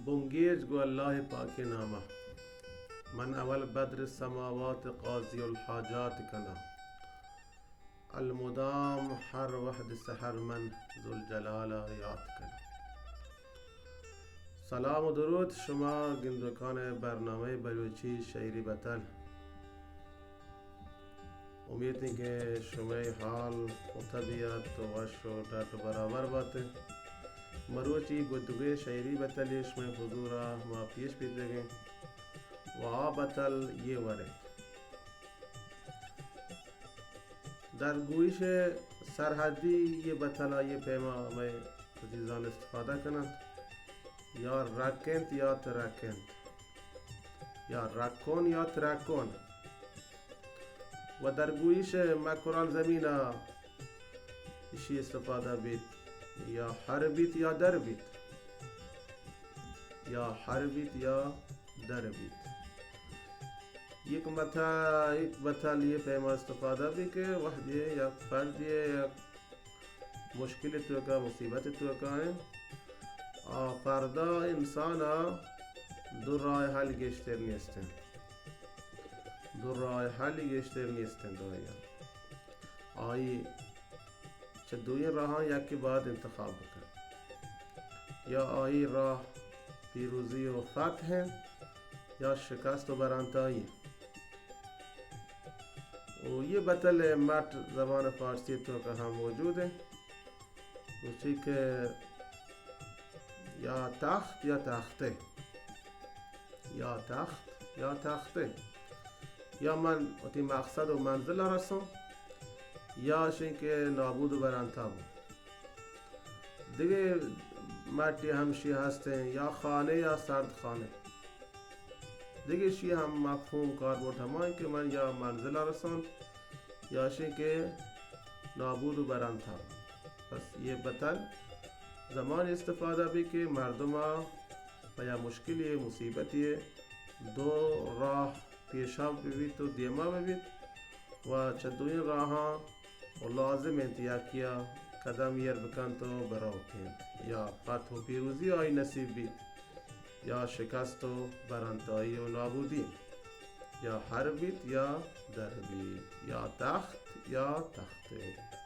بنگیج گو الله پاک نامه من اول بدر السماوات قاضی الحاجات کنا المدام هر وحد سحر من ذوالجلال یاد کنا. سلام و درود شما گندکان برنامه بلوچی شعری بتل. امید که شما حال و طبیعت و وش و درد و برابر باته. مروچی گدوگه شعری بتلیش میں حضورا ما پیش بیدگیں و بتل یہ ورد در گویش سرحدی یہ بتلا یہ پیما میں عزیزان استفادہ کنند یا رکنت یا ترکنت یا رکون یا ترکون و در گویش مکران زمینہ اسی استفادہ بیت یا حربیت یا دربیت یا حربیت یا دربیت. یک بتل یہ پیما استفادہ بھی کہ وحدی یا فردی یا مشکل تو کا مصیبت تو کا ہے فردا انسان دو راه حل گشتر نیستن دو راه حل گشتر نیستن دایا آئی چه دوی راهان یکی بعد انتخاب بکن یا آئی راه پیروزی و فتح ہے یا شکست و برانتائی. و یہ بتل مٹ زبان فارسی تو کہاں موجود ہے اسی کہ یا تخت یا تخته یا تخت یا تخته یا من اتی مقصد و منزل رسم یا شین که نابود و برانتا بود دیگه مردی همشی هستن یا خانه یا سرد خانه دیگه شی هم مفهوم کار بود همایی که من یا منزل رسند یا شین که نابود و برانتا بود. پس یہ بتل زمان استفاده بھی که مردم و یا مشکلی مصیبتی دو راه پیشا ببید و دیما ببید و چندین راهان و لازم انتیا کیا قدم یر بکن تو براوکن یا فتح و پیروزی آئی نصیب بید یا شکست و برانتایی و نابودی یا حربیت یا دربیت یا تخت یا تخته.